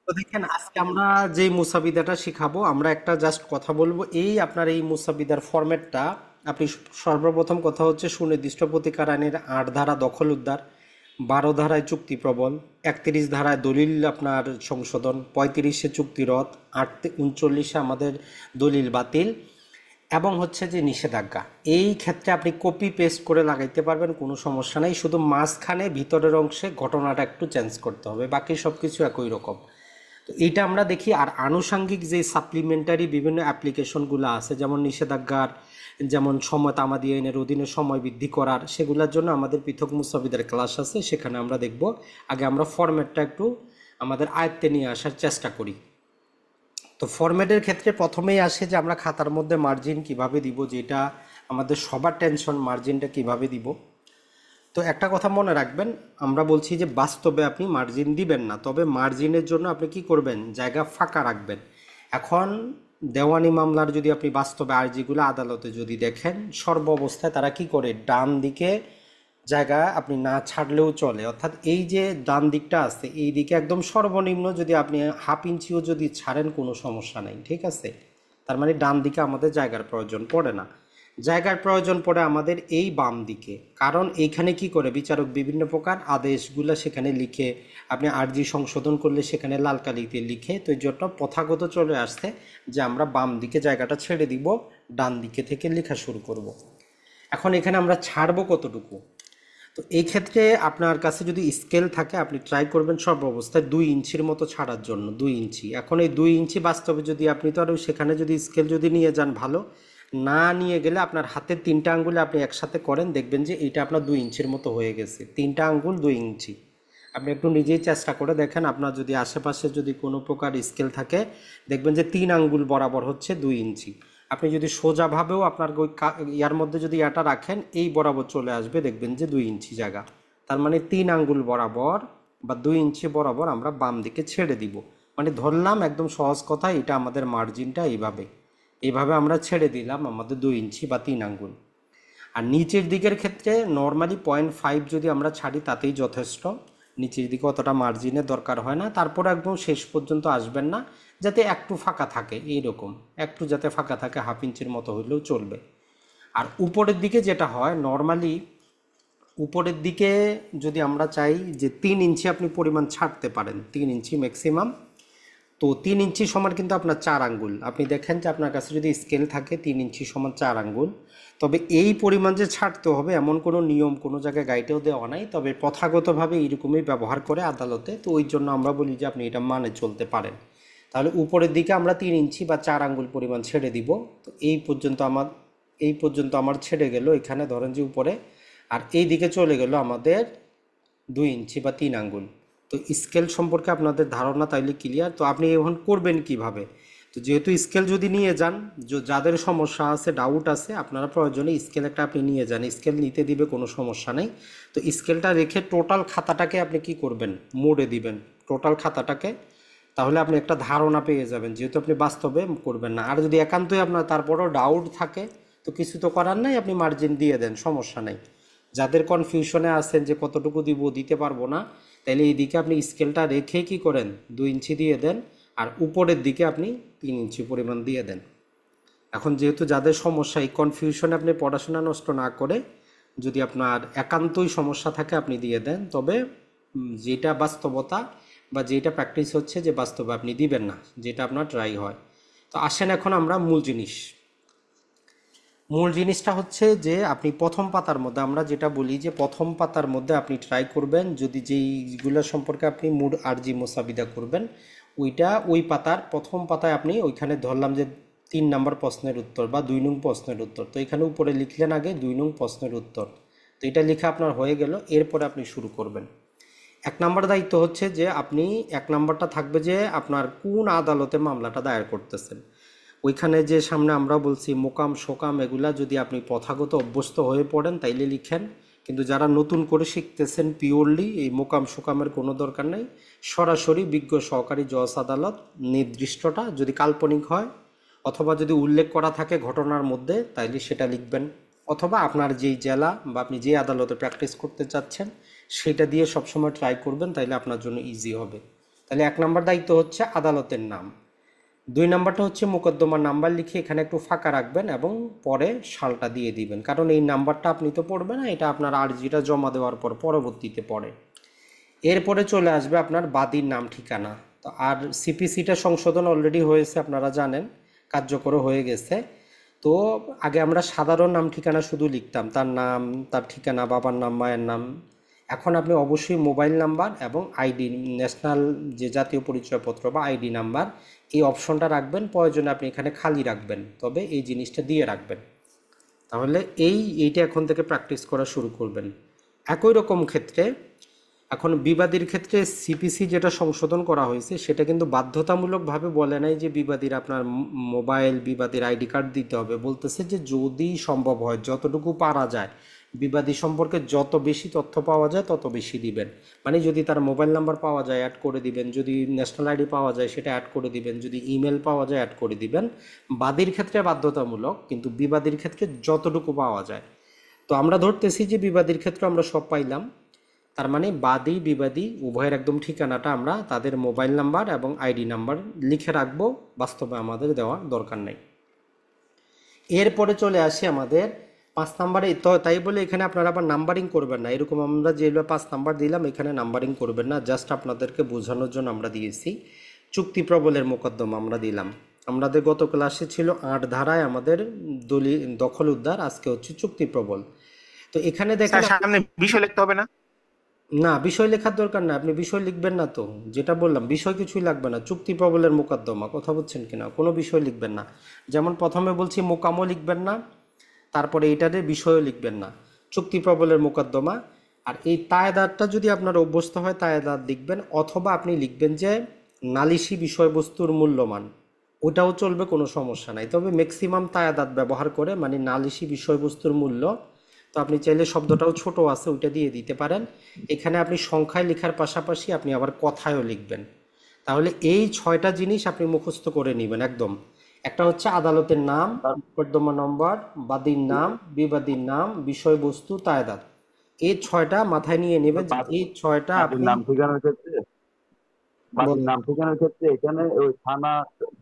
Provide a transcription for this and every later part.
তো দেখেন আজকে আমরা যে মুসাবিদাটা শিখাবো, আমরা একটা জাস্ট কথা বলবো। এই আপনার এই মুসাবিদার ফরম্যাটটা আপনি সর্বপ্রথম কথা হচ্ছে সুনির্দিষ্ট প্রতিকার আইনের 8 ধারা দখল উদ্ধার, 12 ধারায় চুক্তি প্রবল, 31 ধারায় দলিল আপনার সংশোধন, 35-এ চুক্তি রদ, 39-এ আমাদের দলিল বাতিল, এবং হচ্ছে যে নিষেধাজ্ঞা। এই ক্ষেত্রে আপনি কপি পেস্ট করে লাগাইতে পারবেন, কোনো সমস্যা নেই। শুধু মাঝখানে ভিতরের অংশে ঘটনাটা একটু চেঞ্জ করতে হবে, বাকি সব কিছু একই রকম। তো এইটা আমরা দেখি। আর আনুষাঙ্গিক যে সাপ্লিমেন্টারি বিভিন্ন অ্যাপ্লিকেশনগুলো আছে, যেমন নিষেধাজ্ঞার, যেমন সময় তামাদি আইনের অধীনে সময় বৃদ্ধি করার, সেগুলোর জন্য আমাদের পৃথক মুসাবিদের ক্লাস আছে, সেখানে আমরা দেখব। আগে আমরা ফরম্যাটটা একটু আমাদের আয়ত্তে নিয়ে আসার চেষ্টা করি। তো ফরম্যাটের ক্ষেত্রে প্রথমেই আসে যে আমরা খাতার মধ্যে মার্জিন কিভাবে দিব, যেটা আমাদের সবার টেনশন, মার্জিনটা কিভাবে দিব। তো একটা কথা মনে রাখবেন, আমরা বলছি যে বাস্তবে আপনি মার্জিন দিবেন না, তবে মার্জিনের জন্য আপনি কি করবেন, জায়গা ফাঁকা রাখবেন। এখন দেওয়ানি মামলার যদি আপনি বাস্তবে আর্জিগুলো আদালতে যদি দেখেন, সর্ব অবস্থায় তারা কি করে, ডান দিকে জায়গা আপনি না ছাড়লেও চলে। অর্থাৎ এই যে ডান দিকটা আছে, এই দিকে একদম সর্বনিম্ন যদি আপনি হাফ ইঞ্চিও যদি ছাড়েন, কোনো সমস্যা নেই, ঠিক আছে। তার মানে ডান দিকে আমাদের জায়গার প্রয়োজন পড়ে না। জায়গার প্রয়োজন পড়ে আমাদের এই বাম দিকে। কারণ এইখানে কি করে বিচারক বিভিন্ন প্রকার আদেশগুলো সেখানে লিখে, আপনি আর্জি সংশোধন করলে সেখানে লাল কালিতে লিখে, তো এই জন্য প্রথাগত চলে আসছে যে আমরা বাম দিকে জায়গাটা ছেড়ে দিব, ডান দিকে থেকে লেখা শুরু করব। এখন এখানে আমরা ছাড়বো কতটুকু। তো এই ক্ষেত্রে আপনার কাছে যদি স্কেল থাকে, আপনি ট্রাই করবেন সর্ব অবস্থায় 2 ইঞ্চির মতো ছাড়ার জন্য। 2 ইঞ্চি। এখন এই 2 ইঞ্চি বাস্তবে যদি আপনি, তো আর সেখানে যদি স্কেল যদি নিয়ে যান ভালো, না নিয়ে গেলে আপনার হাতের 3টা আঙ্গুলে আপনি একসাথে করেন, দেখবেন যে এইটা আপনার 2 ইঞ্চির মতো হয়ে গেছে। 3টা আঙ্গুল 2 ইঞ্চি। আপনি একটু নিজেই চেষ্টা করে দেখেন, আপনার যদি আশেপাশে যদি কোনো প্রকার স্কেল থাকে, দেখবেন যে 3 আঙ্গুল বরাবর হচ্ছে 2 ইঞ্চি। আপনি যদি সোজাভাবেও আপনার ওই ইয়ার মধ্যে যদি এটা রাখেন, এই বরাবর চলে আসবে, দেখবেন যে 2 ইঞ্চি জায়গা। তার মানে 3 আঙ্গুল বরাবর বা 2 ইঞ্চি বরাবর আমরা বাম দিকে ছেড়ে দিব। মানে ধরলাম একদম সহজ কথা, এটা আমাদের মার্জিনটা এইভাবে, এইভাবে আমরা ছেড়ে দিলাম আমাদের 2 ইঞ্চি বা 3 আঙ্গুল। আর নিচের দিকের ক্ষেত্রে নর্মালি 0.5 যদি আমরা ছাড়ি তাতেই যথেষ্ট। নিচের দিকে অতটা মার্জিনের দরকার হয় না। তারপর একদম শেষ পর্যন্ত আসবেন না, যাতে একটু ফাঁকা থাকে, এইরকম একটু যাতে ফাঁকা থাকে, হাফ ইঞ্চির মতো হইলেও চলবে। আর উপরের দিকে যেটা হয় নর্মালি, উপরের দিকে যদি আমরা চাই যে 3 ইঞ্চি আপনি পরিমাণ ছাড়তে পারেন, 3 ইঞ্চি ম্যাক্সিমাম। তো 3 ইঞ্চি সমান কিন্তু আপনার 4 আঙ্গুল। আপনি দেখেন যে আপনার কাছে যদি স্কেল থাকে 3 ইঞ্চি সমান 4 আঙ্গুল। তবে এই পরিমাণ যে ছাড়তে হবে এমন কোনো নিয়ম কোনো জায়গায় গাইডেও দেওয়া নাই, তবে প্রথাগতভাবে এইরকমই ব্যবহার করে আদালতে। তো ওই জন্য আমরা বলি যে আপনি এটা মানে চলতে পারেন। তাহলে উপরের দিকে আমরা 3 ইঞ্চি বা 4 আঙ্গুল পরিমাণ ছেড়ে দিব। তো এই পর্যন্ত আমার ছেড়ে গেল এখানে, ধরেন যে উপরে। আর এই দিকে চলে গেল আমাদের 2 ইঞ্চি বা 3 আঙ্গুল। তো স্কেল সম্পর্কে আপনাদের ধারণা তাইলে ক্লিয়ার। তো আপনি এখন করবেন কিভাবে। তো যেহেতু স্কেল যদি নিয়ে যান, যাদের সমস্যা আছে, ডাউট আছে, আপনারা প্রয়োজনে স্কেল একটা আপনি নিয়ে যান, স্কেল নিতে দিবে, কোনো সমস্যা নেই। তো স্কেলটা রেখে টোটাল খাতাটাকে আপনি কি করবেন, মোড়ে দিবেন টোটাল খাতাটাকে। তাহলে আপনি একটা ধারণা পেয়ে যাবেন, যেহেতু আপনি বাস্তবে করবেন না। আর যদি একান্তই আপনার তারপরও ডাউট থাকে, তো কিছু তো করার নাই, আপনি মার্জিন দিয়ে দেন, সমস্যা নেই। যাদের কনফিউশনে আছেন যে কতটুকু দিব, দিতে পারবো না, তাহলে এই দিকে আপনি স্কেলটা রেখে কি করেন, 2 ইঞ্চি দিয়ে দেন। আর উপরের দিকে আপনি 3 ইঞ্চি পরিমাণ দিয়ে দেন। এখন যেহেতু যাদের সমস্যা, এই কনফিউশনে আপনি পড়াশোনা নষ্ট না করে, যদি আপনার একান্তই সমস্যা থাকে আপনি দিয়ে দেন। তবে যেটা বাস্তবতা বা যেটা প্র্যাকটিস হচ্ছে যে বাস্তবে আপনি দিবেন না, যেটা আপনার ট্রাই হয়। তো আসেন এখন আমরা মূল জিনিসটা হচ্ছে যে আপনি প্রথম পাতার মধ্যে, আমরা যেটা বলি যে প্রথম পাতার মধ্যে আপনি ট্রাই করবেন, যদি যেইগুলো সম্পর্কে আপনি মুড আরজি মোসাবিদা করবেন, ওই পাতার প্রথম পাতায় আপনি ওইখানে ধরলাম যে 3 নম্বর প্রশ্নের উত্তর বা 2 নং প্রশ্নের উত্তর। তো এখানে উপরে লিখলেন আগে 2 নং প্রশ্নের উত্তর। তো এটা লেখা আপনার হয়ে গেল। এরপরে আপনি শুরু করবেন। 1 নম্বর দায়িত্ব হচ্ছে যে আপনি 1 নম্বরটা থাকবে যে আপনার কোন আদালতে মামলাটা দায়ের করতেছেন। ওইখানে যে সামনে আমরা বলছি মোকাম শোকাম, এগুলা যদি আপনি প্রথাগত অভ্যস্ত হয়ে পড়েন তাইলে লিখেন। কিন্তু যারা নতুন করে শিখতেছেন, পিওরলি এই মোকাম শোকামের কোনো দরকার নেই। সরাসরি বিজ্ঞ সহকারী জজ আদালত নির্দিষ্টটা যদি কাল্পনিক হয়, অথবা যদি উল্লেখ করা থাকে ঘটনার মধ্যে, তাইলে সেটা লিখবেন। অথবা আপনার যেই জেলা বা আপনি যে আদালতে প্র্যাকটিস করতে চাচ্ছেন সেটা দিয়ে সবসময় ট্রাই করবেন, তাইলে আপনার জন্য ইজি হবে। তাহলে 1 নম্বর দায়িত্ব হচ্ছে আদালতের নাম। 2 নম্বরটা হচ্ছে মোকদ্দমার নাম্বার লিখে এখানে একটু ফাঁকা রাখবেন এবং পরে সালটা দিয়ে দিবেন, কারণ এই নাম্বারটা আপনি তো পড়বেন না, এটা আপনার আর্জিটা জমা দেওয়ার পর পরবর্তীতে পড়ে। এরপরে চলে আসবে আপনার বাদীর নাম ঠিকানা। তো আর সিপিসিটা সংশোধন অলরেডি হয়েছে, আপনারা জানেন, কার্যকর হয়ে গেছে। তো আগে আমরা সাধারণ নাম ঠিকানা শুধু লিখতাম, তার নাম, তার ঠিকানা, বাবার নাম, মায়ের নাম। এখন আপনি অবশ্যই মোবাইল নাম্বার এবং আইডি, ন্যাশনাল যে জাতীয় পরিচয়পত্র বা আইডি নাম্বার, এই অপশনটা রাখবেন। প্রয়োজনে আপনি এখানে খালি রাখবেন, তবে এই জিনিসটা দিয়ে রাখবেন। তাহলে এইটা এখন থেকে প্র্যাকটিস করা শুরু করবেন। একই রকম ক্ষেত্রে এখন বিবাদীর ক্ষেত্রে সিপিসি যেটা সংশোধন করা হয়েছে সেটা কিন্তু বাধ্যতামূলকভাবে বলে নাই যে বিবাদীর আপনার মোবাইল, বিবাদীর আইডি কার্ড দিতে হবে। বলতেছে যে যদি সম্ভব হয়, যতটুকু পারা যায়, বিবাদী সম্পর্কে যত বেশি তথ্য পাওয়া যায় তত বেশি দিবেন। মানে যদি তার মোবাইল নাম্বার পাওয়া যায় অ্যাড করে দিবেন, যদি ন্যাশনাল আইডি পাওয়া যায় সেটা অ্যাড করে দিবেন, যদি ইমেল পাওয়া যায় অ্যাড করে দিবেন। বাদীর ক্ষেত্রে বাধ্যতামূলক, কিন্তু বিবাদীর ক্ষেত্রে যতটুকু পাওয়া যায়। তো আমরা ধরতেছি যে বিবাদীর ক্ষেত্রে আমরা সব পাইলাম। তার মানে বাদী বিবাদী উভয়ের একদম ঠিকানাটা আমরা তাদের মোবাইল নাম্বার এবং আইডি নাম্বার লিখে রাখবো, বাস্তবে আমাদের দেওয়ার দরকার নেই। এরপরে চলে আসি আমাদের 5 নম্বরে। তো তাই বলে এখানে আপনারা আবার নাম্বারিং করবেন না, এরকম আমরা যেগুলো 5 নম্বর দিলাম এখানে নাম্বারিং করবেন না, জাস্ট আপনাদেরকে বোঝানোর জন্য আমরা দিয়েছি। চুক্তি প্রবলের মোকদ্দমা আমরা দিলাম। আমাদের গত ক্লাসে ছিল 8 ধারায় আমাদের দখল উদ্ধার, আজকে হচ্ছে চুক্তি প্রবল। তো এখানে দেখেন, স্যার সামনে বিষয় লিখতে হবে না? না বিষয় লেখার দরকার না, আপনি বিষয় লিখবেন না। তো যেটা বললাম, বিষয় কিছুই লাগবে না। চুক্তি প্রবলের মোকদ্দমা, কথা বলছেন কিনা, কোনো বিষয় লিখবেন না। যেমন প্রথমে বলছি মোকামও লিখবেন না, তারপরে এটারে বিষয়ও লিখবেন না, চুক্তি প্রবলের মোকদ্দমা। আর এই তায়েদারটা যদি আপনার অভ্যস্ত হয় তায়েদার লিখবেন, অথবা আপনি লিখবেন যে নালিশি বিষয়বস্তুর মূল্যমান, ওটাও চলবে, কোনো সমস্যা নাই। তবে ম্যাক্সিমাম তায়াদাত ব্যবহার করে, মানে নালিশি বিষয়বস্তুর মূল্য। তো আপনি চাইলে শব্দটাও ছোট আছে ওইটা দিয়ে দিতে পারেন। এখানে আপনি সংখ্যায় লেখার পাশাপাশি আপনি আবার কথায়ও লিখবেন। তাহলে এই 6টা জিনিস আপনি মুখস্থ করে নেবেন একদম। একটা হচ্ছে আদালতের নাম, তার মোকদ্দমা নম্বর, বাদীর নাম, বিবাদীর নাম, বিষয়বস্তু, তায়দাদ। এই 6টা মাথায় নিয়ে নেবেন যে এই 6টা বাদীর আপনি নাম ঠিকানার ক্ষেত্রে বাদীর বলেন। নাম ঠিকানার ক্ষেত্রে এখানে ওই থানা,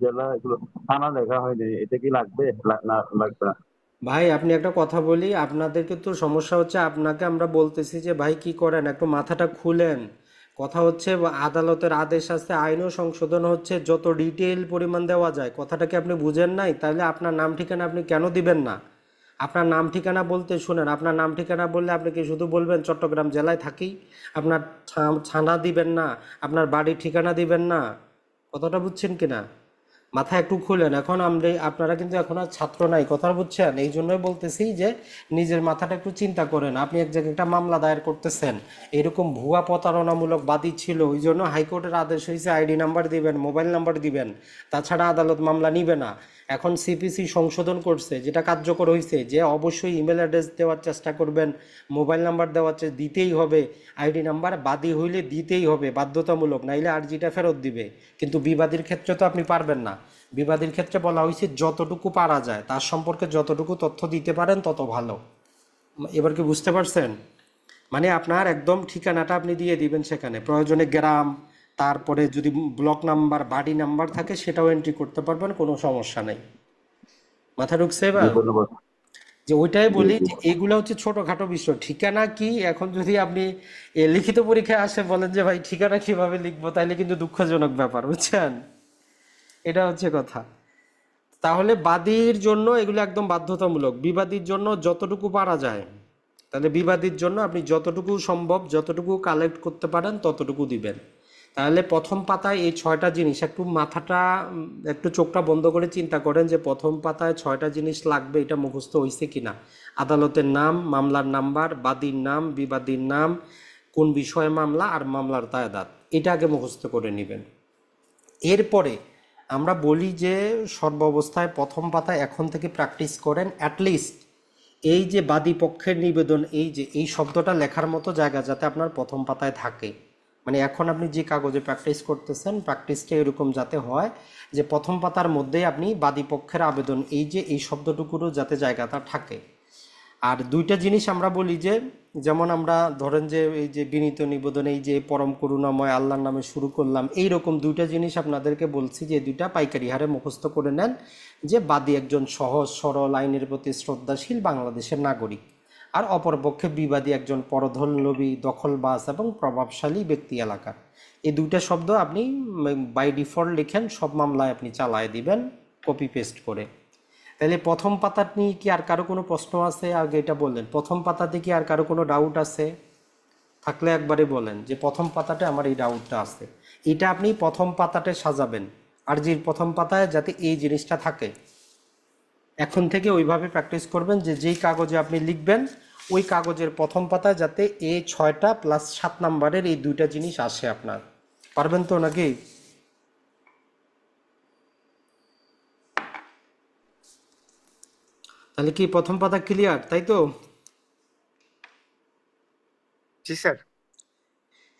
জেলা, এগুলো থানা লেখা হয়নি, এটা কি লাগবে? না, লাগবে না। ভাই আপনি একটা কথা বলি, আপনাদেরকে তো সমস্যা হচ্ছে, আপনাকে আমরা বলতেছি যে ভাই কি করেন, একটু মাথাটা খুলেন। কথা হচ্ছে আদালতের আদেশ আছে, আইনও সংশোধন হচ্ছে, যত ডিটেইল পরিমাণ দেওয়া যায়। কথাটা কি আপনি বুঝেন নাই? তাহলে আপনার নাম ঠিকানা আপনি কেন দিবেন না? আপনার নাম ঠিকানা বলতে শুনেন, আপনার নাম ঠিকানা বললে আপনি কি শুধু বলবেন চট্টগ্রাম জেলায় থাকি? আপনার ছানা দিবেন না, আপনার বাড়ির ঠিকানা দিবেন না। কথাটা বুঝছেন কিনা? মাথা একটু খুলেন। এখন আমরা, আপনারা কিন্তু এখন আর ছাত্র নাই, কথা বুঝছেন? এই জন্যই বলতেছি যে নিজের মাথাটা একটু চিন্তা করেন। আপনি এক জায়গায় একটা মামলা দায়ের করতেছেন, এরকম ভুয়া প্রতারণামূলক বাদী ছিল, ওই জন্য হাইকোর্টের আদেশ হয়েছে আইডি নাম্বার দিবেন, মোবাইল নাম্বার দিবেন, তাছাড়া আদালত মামলা নিবে না। এখন সিপিসি সংশোধন করছে, যেটা কার্যকর হয়েছে, যে অবশ্যই ইমেল অ্যাড্রেস দেওয়ার চেষ্টা করবেন, মোবাইল নাম্বার দেওয়ার দিতেই হবে, আইডি নাম্বার বাদী হইলে দিতেই হবে বাধ্যতামূলক, নাইলে আর্জিটা ফেরত দিবে। কিন্তু বিবাদীর ক্ষেত্রে তো আপনি পারবেন না। বিবাদীর ক্ষেত্রে বলা হয়েছে যতটুকু পারা যায়, তার সম্পর্কে যতটুকু তথ্য দিতে পারেন তত ভালো। এবার কি বুঝতে পারছেন? মানে আপনার একদম ঠিকানাটা আপনি দিয়ে দিবেন, সেখানে প্রয়োজনে গ্রাম, তারপরে যদি ব্লক নাম্বার, বাড়ি নাম্বার থাকে সেটাও এন্ট্রি করতে পারবেন, কোনো সমস্যা নেই। মাথা ঢুকছে জি, এবার? ধন্যবাদ। যে ওইটাই জি, বলি জি। যে এগুলো হচ্ছে ছোটখাটো বিষয়। ঠিকানা কি, এখন যদি আপনি লিখিত পরীক্ষায় আসে বলেন যে ভাই ঠিকানা কিভাবে লিখবো, তাইলে কিন্তু দুঃখজনক ব্যাপার, বুঝছেন? এটা হচ্ছে কথা। তাহলে বাদীর জন্য এগুলো একদম বাধ্যতামূলক, বিবাদীর জন্য যতটুকু পারা যায়। তাহলে বিবাদীর জন্য আপনি যতটুকু সম্ভব, যতটুকু কালেক্ট করতে পারেন ততটুকু দিবেন। তাহলে প্রথম পাতায় এই 6টা জিনিস, একটু মাথাটা একটু চোখটা বন্ধ করে চিন্তা করেন যে প্রথম পাতায় 6টা জিনিস লাগবে, এটা মুখস্থ হয়েছে কিনা। আদালতের নাম, মামলার নাম্বার, বাদীর নাম, বিবাদীর নাম, কোন বিষয়ে মামলা, আর মামলার দায়দাত, এটা আগে মুখস্থ করে নেবেন। এরপরে আমরা বলি যে সর্বাবস্থায় প্রথম পাতায় এখন থেকে প্র্যাকটিস করেন অ্যাটলিস্ট এই যে বাদী পক্ষের নিবেদন, এই যে এই শব্দটা লেখার মতো জায়গা যাতে আপনার প্রথম পাতায় থাকে। মানে এখন আপনি যে কাগজে প্র্যাকটিস করতেছেন, প্র্যাকটিসটা এরকম যাতে হয় যে প্রথম পাতার মধ্যেই আপনি বাদী পক্ষের আবেদন, এই যে এই শব্দটুকুরও যাতে জায়গাটা থাকে। আর 2টা জিনিস আমরা বলি যে যেমন আমরা ধরেন যে এই যে বিনীত নিবেদন, এই যে পরম করুণাময় আল্লাহর নামে শুরু করলাম, এই রকম দুইটা জিনিস আপনাদেরকে বলছি যে এই দুইটা পাইকারি হারে মুখস্থ করে নেন। যে বাদী একজন সহজ সরল আইনের প্রতি শ্রদ্ধাশীল বাংলাদেশের নাগরিক, আর অপরপক্ষে বিবাদী একজন পরধনলোভী দখলবাজ এবং প্রভাবশালী ব্যক্তি এলাকার। এই দুইটা শব্দ আপনি বাই ডিফল্ট লিখেন, সব মামলায় আপনি চালায় দিবেন কপি পেস্ট করে। তাহলে প্রথম পাতা নিয়ে কি আর কারো কোনো প্রশ্ন আছে? আগে এটা বললেন, প্রথম পাতাতে কি আর কারো কোনো ডাউট আছে? থাকলে একবারে বলেন যে প্রথম পাতাতে আমার এই ডাউটটা আছে। এটা আপনি প্রথম পাতাতে সাজাবেন, আর যে প্রথম পাতায় যাতে এই জিনিসটা থাকে। এখন থেকে ওইভাবে প্র্যাকটিস করবেন যে যেই কাগজে আপনি লিখবেন ওই কাগজের প্রথম পাতায় যাতে এই 6টা প্লাস 7 নাম্বারের এই দুইটা জিনিস আসে আপনার। পারবেন তো নাকি? তাহলে কি প্রথম পাতা ক্লিয়ার, তাই তো? জি স্যার।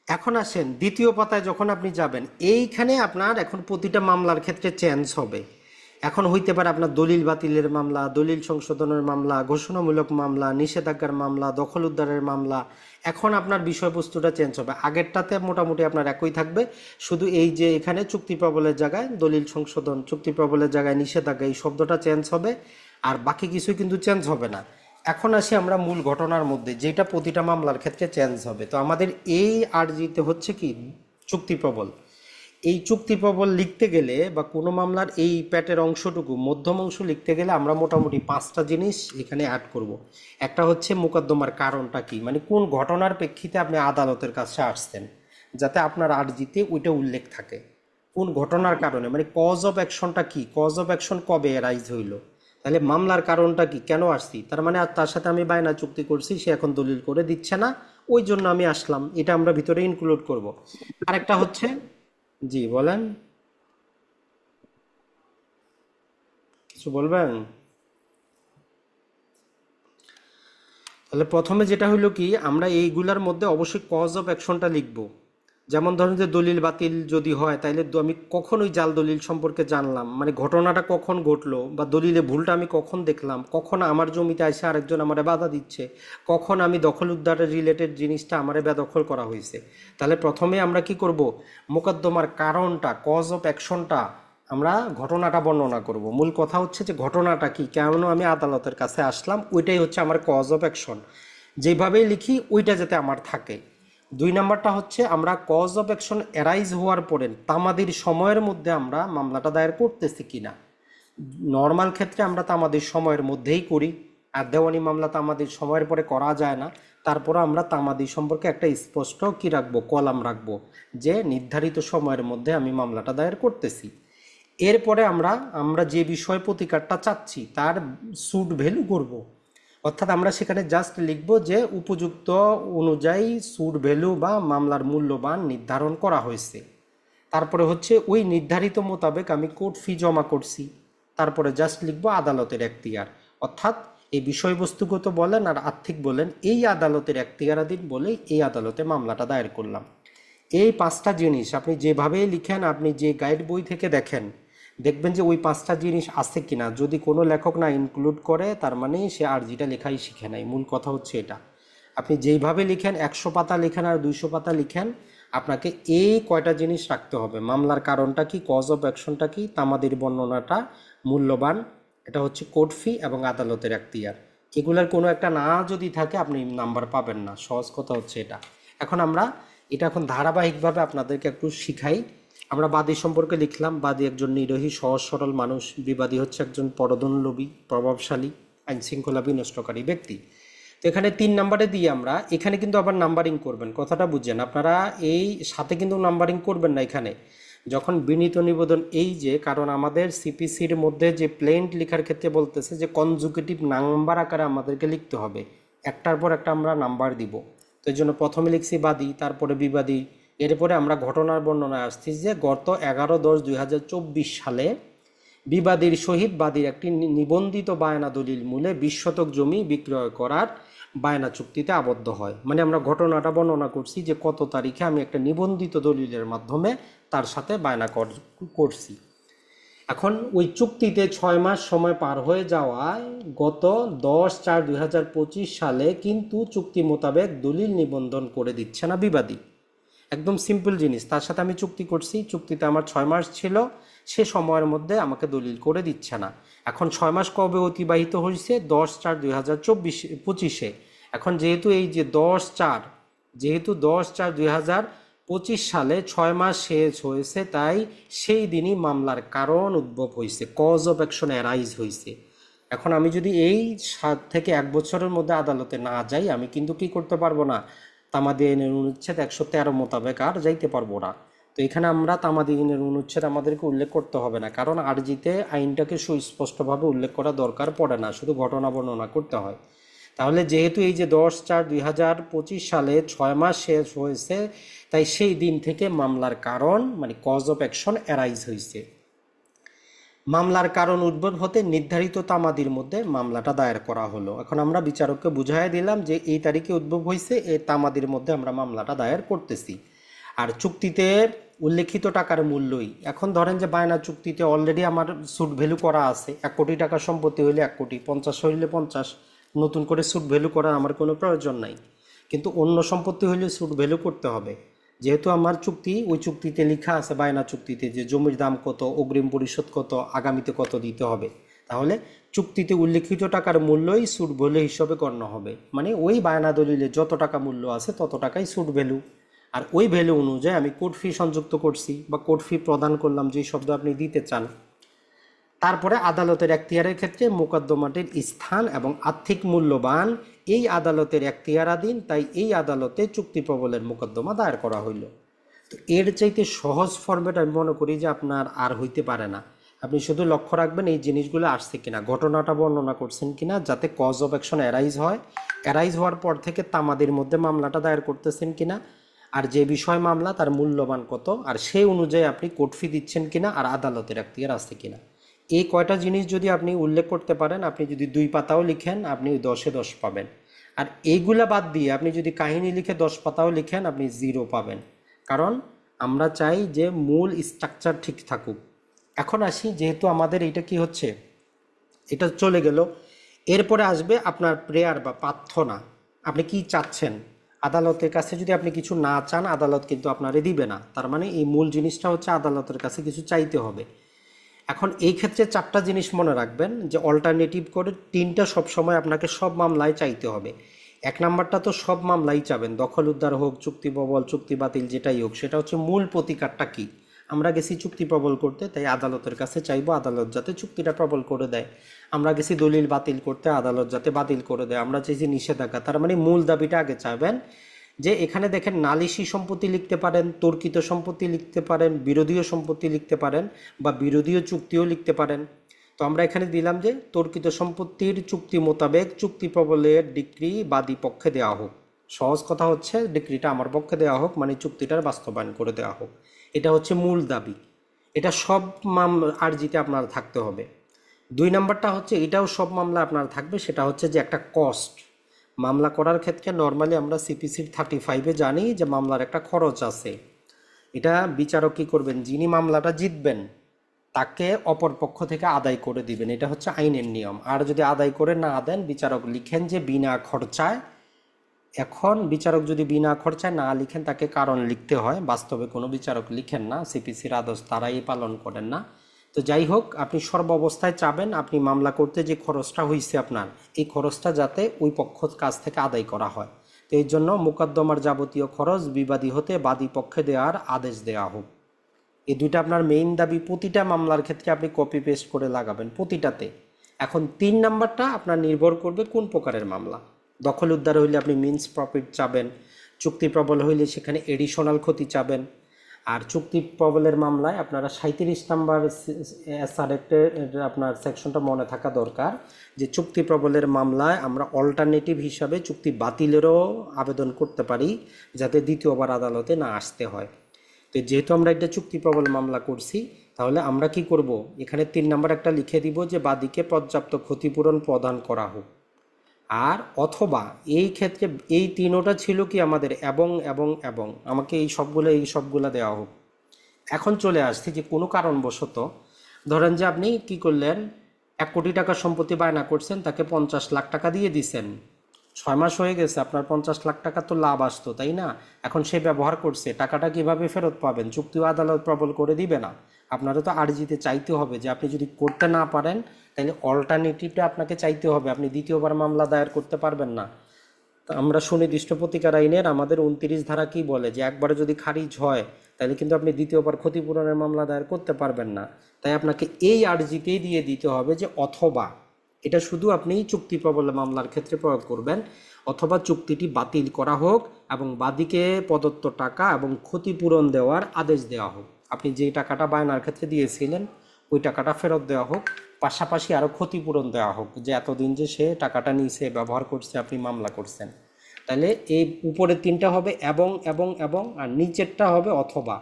এখন আসেন দ্বিতীয় পাতায় যখন আপনি যাবেন, এইখানে আপনার এখন প্রতিটা মামলার ক্ষেত্রে চেঞ্জ হবে। এখন হইতে পারে আপনার দলিল বাতিলের মামলা, দলিল সংশোধনের মামলা, ঘোষণামূলক মামলা, নিষেধাজ্ঞার মামলা, দখল উদ্ধারের মামলা। এখন আপনার বিষয়বস্তুটা চেঞ্জ হবে। আগেরটাতে মোটামুটি আপনার একই থাকবে, শুধু এই যে এখানে চুক্তি প্রবলের জায়গায় দলিল সংশোধন, চুক্তি প্রবলের জায়গায় নিষেধাজ্ঞা, এই শব্দটা চেঞ্জ হবে। আর বাকি কিছুই কিন্তু চেঞ্জ হবে না। এখন আসি আমরা মূল ঘটনার মধ্যে, যেটা প্রতিটা মামলার ক্ষেত্রে চেঞ্জ হবে। তো আমাদের এই আরজিতে হচ্ছে কি চুক্তি প্রবল। এই চুক্তি প্রবল লিখতে গেলে বা কোনো মামলার এই প্যাটের অংশটুকু মধ্যম অংশ লিখতে গেলে আমরা মোটামুটি 5টা জিনিস এখানে অ্যাড করব। একটা হচ্ছে মোকদ্দমার কারণটা কি, মানে কোন ঘটনার প্রেক্ষিতে আপনি আদালতের কাছে আসছেন, যাতে আপনার আরজিতে ওইটা উল্লেখ থাকে। কোন ঘটনার কারণে, মানে কজ অফ অ্যাকশনটা কি, কজ অফ অ্যাকশন কবে রাইজ হইল, তাহলে মামলার কারণটা কি, কেন আসছি, তার মানে আর তার সাথে আমি বায়না চুক্তি করছি, সে এখন দলিল করে দিচ্ছে না, ওই জন্য আমি আসলাম, এটা আমরা ভিতরে ইনক্লুড করব। আরেকটা হচ্ছে, জি বলেন, কিছু বলবেন? তাহলে প্রথমে যেটা হইলো কি, আমরা এইগুলার মধ্যে অবশ্যই কজ অফ অ্যাকশনটা লিখব। যেমন ধরেন যে দলিল বাতিল যদি হয়, তাইলে আমি কখন ওই জাল দলিল সম্পর্কে জানলাম, মানে ঘটনাটা কখন ঘটলো, বা দলিলে ভুলটা আমি কখন দেখলাম, কখন আমার জমিতে এসে আরেকজন আমারে বাধা দিচ্ছে, কখন আমি দখল উদ্ধারের রিলেটেড জিনিসটা আমারে বেদখল করা হয়েছে। তাহলে প্রথমে আমরা কি করব, মোকদ্দমার কারণটা, কজ অফ অ্যাকশনটা, আমরা ঘটনাটা বর্ণনা করব। মূল কথা হচ্ছে যে ঘটনাটা কি, কেন আমি আদালতের কাছে আসলাম, ওইটাই হচ্ছে আমার কজ অফ অ্যাকশন। যেভাবেই লিখি ওইটা যাতে আমার থাকে। 2 নাম্বারটা হচ্ছে আমরা কজ অফ অ্যাকশন অ্যারাইজ হওয়ার পরে তামাদির সময়ের মধ্যে আমরা মামলাটা দায়ের করতেছি কিনা। নর্মাল ক্ষেত্রে আমরা তামাদির সময়ের মধ্যেই করি, আর দেওয়ানি মামলা তামাদির সময়ের পরে করা যায় না। তারপরে আমরা তামাদি সম্পর্কে একটা স্পষ্ট কি রাখবো, কলাম রাখবো, যে নির্ধারিত সময়ের মধ্যে আমি মামলাটা দায়ের করতেছি। এরপরে আমরা আমরা যে বিষয় প্রতিকারটা চাচ্ছি তার সুট ভ্যালু করব। অর্থাৎ আমরা সেখানে জাস্ট লিখব যে উপযুক্ত অনুযায়ী সুট ভ্যালু বা মামলার মূল্যবান নির্ধারণ করা হয়েছে। তারপরে হচ্ছে ওই নির্ধারিত মোতাবেক আমি কোর্ট ফি জমা করছি। তারপরে জাস্ট লিখবো আদালতের এখতিয়ার, অর্থাৎ এই বিষয়বস্তুগত বলেন আর আর্থিক বলেন, এই আদালতের এখতিয়ারাধীন বলে এই আদালতে মামলাটা দায়ের করলাম। এই 5টা জিনিস আপনি যেভাবেই লিখেন, আপনি যে গাইড বই থেকে দেখেন, দেখবেন যে ওই 5টা জিনিস আছে কিনা। যদি কোনো লেখক না ইনক্লুড করে, তার মানে সে আরজিটা লেখাই শিখে নাই। মূল কথা হচ্ছে এটা। আপনি যেইভাবে লিখেন, 100 পাতা লিখেন আর 200 পাতা লিখেন, আপনাকে এই কয়টা জিনিস রাখতে হবে: মামলার কারণটা কি, কজ অফ অ্যাকশনটা কি, তামাদির বর্ণনাটা, মূল্যবান, এটা হচ্ছে কোর্ট ফি এবং আদালতের এখতিয়ার। এগুলার কোনো একটা না যদি থাকে আপনি নাম্বার পাবেন না। সহজ কথা হচ্ছে এটা। এখন আমরা এটা এখন ধারাবাহিকভাবে আপনাদেরকে একটু শিখাই। আমরা বাদী সম্পর্কে লিখলাম, বাদী একজন নিরীহ সহজ সরল মানুষ, বিবাদী হচ্ছে একজন পরধনলোভী প্রভাবশালী আইন শৃঙ্খলা বিনষ্টকারী ব্যক্তি। তো এখানে 3 নাম্বারে দিয়ে আমরা এখানে কিন্তু আবার নাম্বারিং করবেন, কথাটা বুঝছেন আপনারা। এই সাথে কিন্তু নাম্বারিং করবেন না এখানে যখন বিনীত নিবেদন, এই যে কারণ আমাদের সিপিসির মধ্যে যে প্লেন্ট লেখার ক্ষেত্রে বলতেছে যে কনজুকেটিভ নাম্বার আকারে আমাদেরকে লিখতে হবে, একটার পর একটা আমরা নাম্বার দিব। তো এই জন্য প্রথমে লিখছি বাদী, তারপরে বিবাদী, এরপরে আমরা ঘটনার বর্ণনায় আসছি যে গত 11/10/2024 সালে বিবাদীর সহিত বাদীর একটি নিবন্ধিত বায়না দলিল মূলে 20 শতক জমি বিক্রয় করার বায়না চুক্তিতে আবদ্ধ হয়। মানে আমরা ঘটনাটা বর্ণনা করছি যে কত তারিখে আমি একটা নিবন্ধিত দলিলের মাধ্যমে তার সাথে বায়না করছি। এখন ওই চুক্তিতে 6 মাস সময় পার হয়ে যাওয়ায় গত 10/4/2025 সালে কিন্তু চুক্তি মোতাবেক দলিল নিবন্ধন করে দিচ্ছে না বিবাদী। একদম সিম্পল জিনিস, তার সাথে আমি চুক্তি করছি, চুক্তিতে আমার 6 মাস ছিল, সে সময়ের মধ্যে আমাকে দলিল করে দিচ্ছে না। এখন 6 মাস কবে অতিবাহিত হয়েছে? 10/4/2025 এখন যেহেতু এই যে 10/4 সালে 6 মাস শেষ হয়েছে, তাই সেই দিনই মামলার কারণ উদ্ভব হয়েছে, কজ অফ অ্যাকশন অ্যারাইজ হয়েছে। এখন আমি যদি এই 7 থেকে 1 বছরের মধ্যে আদালতে না যাই, আমি কিন্তু কি করতে পারবো না, তামাদি আইনের অনুচ্ছেদ 113 মোতাবেক আর যাইতে পারবো না। তো এখানে আমরা তামাদি আইনের অনুচ্ছেদ আমাদেরকে উল্লেখ করতে হবে না, কারণ আরজিতে আইনটাকে সুস্পষ্টভাবে উল্লেখ করা দরকার পড়ে না, শুধু ঘটনা বর্ণনা করতে হয়। তাহলে যেহেতু এই যে 10/4/2025 সালে 6 মাস শেষ হয়েছে, তাই সেই দিন থেকে মামলার কারণ মানে কজ অফ অ্যাকশন অ্যারাইজ হয়েছে। মামলার কারণ উদ্ভব হতে নির্ধারিত তামাদির মধ্যে মামলাটা দায়ের করা হলো। এখন আমরা বিচারককে বুঝাই দিলাম যে এই তারিখে উদ্ভব হয়েছে, এই তামাদির মধ্যে আমরা মামলাটা দায়ের করতেছি। আর চুক্তিতে উল্লেখিত টাকার মূল্যই, এখন ধরেন যে বায়না চুক্তিতে অলরেডি আমার সুট ভ্যালু করা আছে, 1 কোটি টাকার সম্পত্তি হইলে 1 কোটি, 50 হইলে 50, নতুন করে সুট ভ্যালু করার আমার কোনো প্রয়োজন নাই। কিন্তু অন্য সম্পত্তি হইলে সুট ভ্যালু করতে হবে। যেহেতু আমার চুক্তি, ওই চুক্তিতে লেখা আছে বায়না চুক্তিতে যে জমির দাম কত, অগ্রিম পরিশোধ কত, আগামীতে কত দিতে হবে, তাহলে চুক্তিতে উল্লেখিত টাকার মূল্যই সুট ভ্যালু হিসাবে গণ্য হবে। মানে ওই বায়না দলিলে যত টাকা মূল্য আছে তত টাকাই সুট ভ্যালু। আর ওই ভ্যালু অনুযায়ী আমি কোর্ট ফি সংযুক্ত করছি বা কোর্ট ফি প্রদান করলাম, যে শব্দ আপনি দিতে চান। তারপরে আদালতের এখতিয়ারের ক্ষেত্রে মোকদ্দমাটির স্থান এবং আর্থিক মূল্যবান এই আদালতের এখতিয়ারাধীন, তাই এই আদালতে চুক্তি প্রবলের মোকদ্দমা দায়ের করা হইল। তো এর চাইতে সহজ ফরম্যাট আমি মনে করি যে আপনার আর হইতে পারে না। আপনি শুধু লক্ষ্য রাখবেন এই জিনিসগুলো আসছে কিনা, ঘটনাটা বর্ণনা করছেন কিনা, যাতে কজ অফ অ্যাকশন অ্যারাইজ হয়, অ্যারাইজ হওয়ার পর থেকে তামাদির মধ্যে মামলাটা দায়ের করতেছেন কিনা, আর যে বিষয় মামলা তার মূল্যবান কত, আর সেই অনুযায়ী আপনি কোর্ট ফি দিচ্ছেন কিনা, আর আদালতের এখতিয়ার আছে কিনা। এই কয়টা জিনিস যদি আপনি উল্লেখ করতে পারেন, আপনি যদি 2 পাতাও লিখেন আপনি 10-এ 10 পাবেন। আর এইগুলা বাদ দিয়ে আপনি যদি কাহিনী লিখে 10 পাতাও লিখেন আপনি 0 পাবেন। কারণ আমরা চাই যে মূল স্ট্রাকচার ঠিক থাকুক। এখন আসি, যেহেতু আমাদের এটা কি হচ্ছে, এটা চলে গেল, এরপরে আসবে আপনার প্রেয়ার বা প্রার্থনা। আপনি কি চাচ্ছেন? আদালতের কাছে যদি আপনি কিছু না চান, আদালত কিন্তু আপনারে দিবে না। তার মানে এই মূল জিনিসটা হচ্ছে আদালতের কাছে কিছু চাইতে হবে। এখন এই ক্ষেত্রে 4টা জিনিস মনে রাখবেন, যে অল্টারনেটিভ করে 3টা সবসময় আপনাকে সব মামলায় চাইতে হবে। 1 নাম্বারটা তো সব মামলাই চাবেন, দখল উদ্ধার হোক, চুক্তি প্রবল, চুক্তি বাতিল, যেটাই হোক, সেটা হচ্ছে মূল প্রতিকারটা কি। আমরা গেছি চুক্তি প্রবল করতে, তাই আদালতের কাছে চাইবো আদালত যাতে চুক্তিটা প্রবল করে দেয়। আমরা গেছি দলিল বাতিল করতে, আদালত যাতে বাতিল করে দেয়। আমরা চাইছি নিষেধাজ্ঞা, তার মানে মূল দাবিটা আগে চাইবেন। যে এখানে দেখেন নালিশি সম্পত্তি লিখতে পারেন, তর্কিত সম্পত্তি লিখতে পারেন, বিরোধীয় সম্পত্তি লিখতে পারেন, বা বিরোধীয় চুক্তিও লিখতে পারেন। তো আমরা এখানে দিলাম যে তর্কিত সম্পত্তির চুক্তি মোতাবেক চুক্তি প্রবলের ডিক্রি বাদী পক্ষে দেওয়া হোক। সহজ কথা হচ্ছে ডিক্রিটা আমার পক্ষে দেওয়া হোক, মানে চুক্তিটার বাস্তবায়ন করে দেওয়া হোক। এটা হচ্ছে মূল দাবি। এটা সব আর্জিতে আপনার থাকতে হবে। 2 নাম্বারটা হচ্ছে, এটাও সব মামলা আপনার থাকবে, সেটা হচ্ছে যে একটা কস্ট। মামলা করার ক্ষেত্রে নর্মালি আমরা সিপিসির 35-এ জানি যে মামলার একটা খরচ আছে। এটা বিচারক কী করবেন, যিনি মামলাটা জিতবেন তাকে অপর পক্ষ থেকে আদায় করে দিবেন, এটা হচ্ছে আইনের নিয়ম। আর যদি আদায় করে না দেন, বিচারক লিখেন যে বিনা খরচায়। এখন বিচারক যদি বিনা খরচায় না লিখেন, তাকে কারণ লিখতে হয়। বাস্তবে কোনো বিচারক লিখেন না, সিপিসির আদেশ তারাই পালন করেন না। তো যাই হোক, আপনি সর্বাবস্থায় চাবেন আপনি মামলা করতে যে খরচটা হয়েছে আপনার, এই খরচটা যাতে ওই পক্ষ কাছ থেকে আদায় করা হয়। তো এই জন্য মোকদ্দমার যাবতীয় খরচ বিবাদী হতে বাদী পক্ষে দেওয়ার আদেশ দেওয়া হোক। এই 2টা আপনার মেইন দাবি। প্রতিটা মামলার ক্ষেত্রে আপনি কপি পেস্ট করে লাগাবেন প্রতিটাতে। এখন 3 নাম্বারটা আপনার নির্ভর করবে কোন প্রকারের মামলা। দখল উদ্ধার হইলে আপনি মিন্স প্রফিট চাবেন, চুক্তি প্রবল হইলে সেখানে এডিশনাল ক্ষতি চাবেন। আর চুক্তি প্রবলের মামলায় আপনারা 37 নাম্বার এসআরএক্টে আপনার সেকশনটা মনে থাকা দরকার, যে চুক্তি প্রবলের মামলায় আমরা অল্টারনেটিভ হিসাবে চুক্তি বাতিলেরও আবেদন করতে পারি, যাতে দ্বিতীয়বার আদালতে না আসতে হয়। তো যেহেতু আমরা একটা চুক্তি প্রবল মামলা করছি, তাহলে আমরা কি করব, এখানে 3 নাম্বার একটা লিখে দিব যে বাদীকে পর্যাপ্ত ক্ষতিপূরণ প্রদান করা হোক। আর অথবা এই ক্ষেত্রে এই 3টা ছিল কি আমাদের এবং এবং এবং আমাকে এই সবগুলো দেওয়া হোক। এখন চলে আসছি যে কোনো কারণবশত ধরেন যে আপনি কি করলেন, 1 কোটি টাকা সম্পত্তি বায়না করছেন, তাকে 50 লাখ টাকা দিয়ে দিছেন। 6 মাস হয়ে গেছে, আপনার 50 লাখ টাকা তো লাভ আসতো, তাই না? এখন সে ব্যবহার করছে, টাকাটা কিভাবে ফেরত পাবেন? চুক্তি আদালত প্রবল করে দিবে না। আপনারও তো আর্জিতে চাইতে হবে যে আপনি যদি করতে না পারেন, তাহলে অল্টারনেটিভটা আপনাকে চাইতে হবে। আপনি দ্বিতীয়বার মামলা দায়ের করতে পারবেন না। তো আমরা সুনির্দিষ্ট প্রতিকার আইনের আমাদের 29 ধারা কি বলে, যে একবারে যদি খারিজ হয় তাহলে কিন্তু আপনি দ্বিতীয়বার ক্ষতিপূরণের মামলা দায়ের করতে পারবেন না। তাই আপনাকে এই আর্জিতেই দিয়ে দিতে হবে যে অথবা, এটা শুধু আপনি চুক্তি প্রবল মামলার ক্ষেত্রে প্রয়োগ করবেন, অথবা চুক্তিটি বাতিল করা হোক এবং বাদীকে প্রদত্ত টাকা এবং ক্ষতিপূরণ দেওয়ার আদেশ দেওয়া হোক। আপনি যেই টাকাটা বায়নার ক্ষেত্রে দিয়েছিলেন ওই টাকাটা ফেরত দেওয়া হোক, পাশাপাশি আরও ক্ষতিপূরণ দেওয়া হোক, যে এতদিন যে সে টাকাটা নিয়েছে, ব্যবহার করছে, আপনি মামলা করছেন। তাহলে এই উপরের তিনটা হবে এবং আর নিচেরটা হবে অথবা।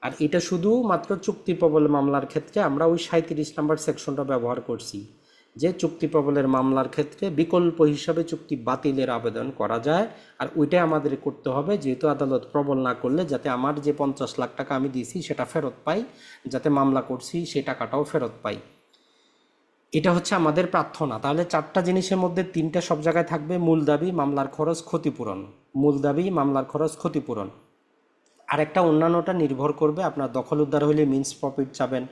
আর এটা শুধুমাত্র চুক্তি প্রবল মামলার ক্ষেত্রে আমরা ওই 37 নম্বর সেকশনটা ব্যবহার করছি, যে চুক্তি প্রবলের মামলার ক্ষেত্রে বিকল্প হিসাবে চুক্তি বাতিলের আবেদন করা যায়। আর ওইটাই আমাদের করতে হবে, যেহেতু আদালত প্রবল না করলে যাতে আমার যে 50 লাখ টাকা আমি দিয়েছি সেটা ফেরত পাই, যাতে মামলা করছি সেই টাকাটাও ফেরত পাই। এটা হচ্ছে আমাদের প্রার্থনা। তাহলে 4টা জিনিসের মধ্যে 3টা সব জায়গায় থাকবে: মূল দাবি, মামলার খরচ, ক্ষতিপূরণ। মূল দাবি, মামলার খরচ, ক্ষতিপূরণ। আরেকটা অন্যান্যটা নির্ভর করবে, আপনার দখল উদ্ধার হইলে মিন্স প্রফিট চাবেন,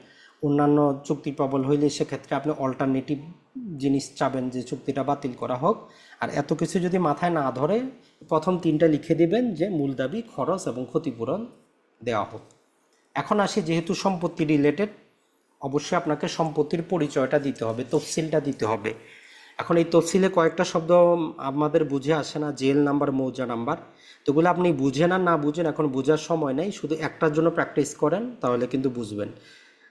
অন্যান্য চুক্তি প্রবল হইলে সেক্ষেত্রে আপনি অল্টারনেটিভ জিনিস চাবেন যে চুক্তিটা বাতিল করা হোক। আর এত কিছু যদি মাথায় না ধরে, প্রথম 3টা লিখে দিবেন যে মূল দাবি, খরচ এবং ক্ষতিপূরণ দেওয়া হোক। এখন আসি, যেহেতু সম্পত্তি রিলেটেড, অবশ্যই আপনাকে সম্পত্তির পরিচয়টা দিতে হবে, তফসিলটা দিতে হবে। এখন এই তফসিলে কয়েকটা শব্দ আমাদের বুঝে আসে না, জেল নাম্বার, মৌজা নাম্বার। তো এগুলো আপনি বুঝেন আর না বুঝেন, এখন বোঝার সময় নেই, শুধু একটার জন্য প্র্যাকটিস করেন, তাহলে কিন্তু বুঝবেন।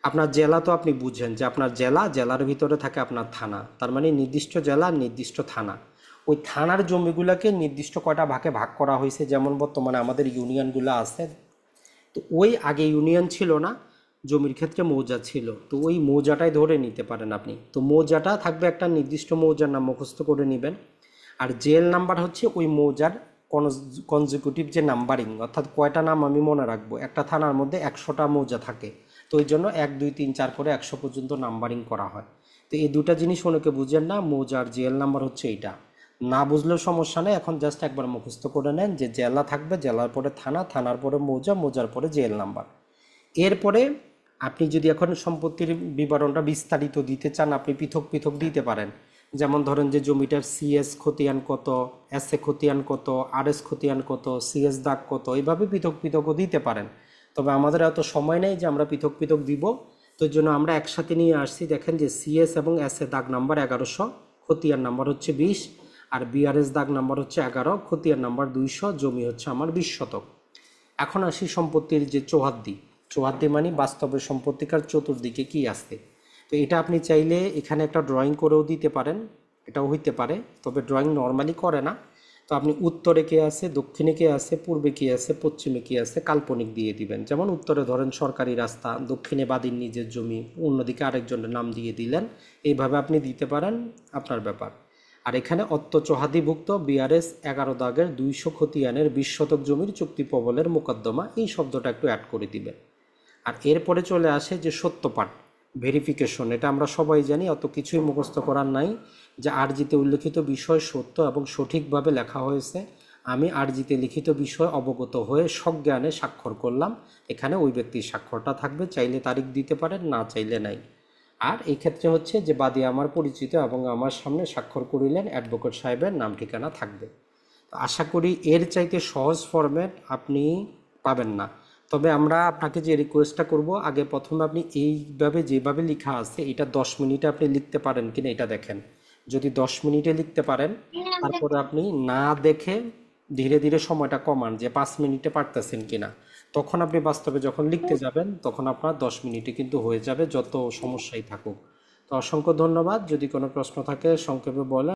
আপনার জেলা তো আপনি বুঝেন যে আপনার জেলা, জেলার ভিতরে থাকে আপনার থানা, তার মানে নির্দিষ্ট জেলা, নির্দিষ্ট থানা। ওই থানার জমিগুলোকে নির্দিষ্ট কয়টা ভাগে ভাগ করা হয়েছে, যেমন বর্তমানে আমাদের ইউনিয়নগুলো আছে। তো ওই আগে ইউনিয়ন ছিল না, জমির ক্ষেত্রে মৌজা ছিল, তো ওই মৌজাটাই ধরে নিতে পারেন আপনি। তো মৌজাটা থাকবে, একটা নির্দিষ্ট মৌজার নাম মুখস্থ করে নেবেন। আর জেল নাম্বার হচ্ছে ওই মৌজার কনজিকিউটিভ যে নাম্বারিং, অর্থাৎ কয়টা নাম আমি মনে রাখবো। একটা থানার মধ্যে 100টা মৌজা থাকে, তো ওই জন্য 1 2 3 4 করে 100 পর্যন্ত নাম্বারিং করা হয়। তো এই দুটা জিনিস অনেকে বুঝেন না, মৌজার জেল নাম্বার হচ্ছে এইটা। না বুঝলেও সমস্যা নেই, এখন জাস্ট একবার মুখস্থ করে নেন যে জেলা থাকবে, জেলার পরে থানা, থানার পরে মৌজা, মৌজার পরে জেল নাম্বার। এরপরে আপনি যদি এখন সম্পত্তির বিবরণটা বিস্তারিত দিতে চান, আপনি পৃথক পৃথক দিতে পারেন। যেমন ধরেন যে জমিটার সিএস খতিয়ান কত, এস এ খতিয়ান কত, আর এস খতিয়ান কত, সিএস দাগ কত, এইভাবে পৃথক পৃথকও দিতে পারেন। তবে আমাদের এত সময় নেই যে আমরা পৃথক পৃথক দিব, তো এর জন্য আমরা একসাথে নিয়ে আসছি। দেখেন যে সিএস এবং এস এ দাগ নাম্বার 1100, খতিয়ান নাম্বার হচ্ছে 20, আর বিআরএস দাগ নাম্বার হচ্ছে 11, খতিয়ান নাম্বার 200, জমি হচ্ছে আমার 20 শতক। এখন আসি সম্পত্তির যে চৌহাদ্দি। চৌহাদ্দি মানে বাস্তবের সম্পত্তিকার চতুর্দিকে কি আছে। তো এটা আপনি চাইলে এখানে একটা ড্রয়িং করেও দিতে পারেন, এটাও হইতে পারে, তবে ড্রয়িং নর্মালি করে না। তো আপনি উত্তরে কে আছে, দক্ষিণে কে আছে, পূর্বে কি আছে, পশ্চিমে কি আছে, কাল্পনিক দিয়ে দিবেন। যেমন উত্তরে ধরেন সরকারি রাস্তা, দক্ষিণে বাদীর নিজের জমি, অন্যদিকে আরেকজনের নাম দিয়ে দিলেন। এইভাবে আপনি দিতে পারেন, আপনার ব্যাপার। আর এখানে অত্ত চৌহাদিভুক্ত বিআরএস 11 দাগের 200 খতিয়ানের 20 শতক জমির চুক্তি প্রবলের মোকদ্দমা, এই শব্দটা একটু অ্যাড করে দিবেন। আর এরপরে চলে আসে যে সত্যপাঠ, ভেরিফিকেশন। এটা আমরা সবাই জানি, অত কিছুই মুখস্থ করার নাই, যে আরজিতে উল্লেখিত বিষয় সত্য এবং সঠিকভাবে লেখা হয়েছে। আমি আরজিতে লিখিত বিষয় অবগত হয়ে সজ্ঞানে স্বাক্ষর করলাম। এখানে ওই ব্যক্তির স্বাক্ষরটা থাকবে, চাইলে তারিখ দিতে পারেন, না চাইলে নাই। আর এই ক্ষেত্রে হচ্ছে যে বাদী আমার পরিচিত এবং আমার সামনে স্বাক্ষর করিলেন, অ্যাডভোকেট সাহেবের নাম ঠিকানা থাকবে। তো আশা করি এর চাইতে সহজ ফরম্যাট আপনি পাবেন না। তবে আমরা আপনাকে যে রিকোয়েস্টটা করব, আগে প্রথমে আপনি এইভাবে যেভাবে লেখা আছে এটা 10 মিনিটে আপনি লিখতে পারেন কিনা এটা দেখেন। যদি 10 মিনিটে লিখতে পারেন, তারপরে আপনি না দেখে ধীরে ধীরে সময়টা কমান, যে 5 মিনিটে পারতেছেন কিনা। তখন আপনি বাস্তবে যখন লিখতে যাবেন তখন আপনার 10 মিনিটে কিন্তু হয়ে যাবে, যত সমস্যাই থাকুক। তো অসংখ্য ধন্যবাদ। যদি কোনো প্রশ্ন থাকে সংক্ষেপে বলেন।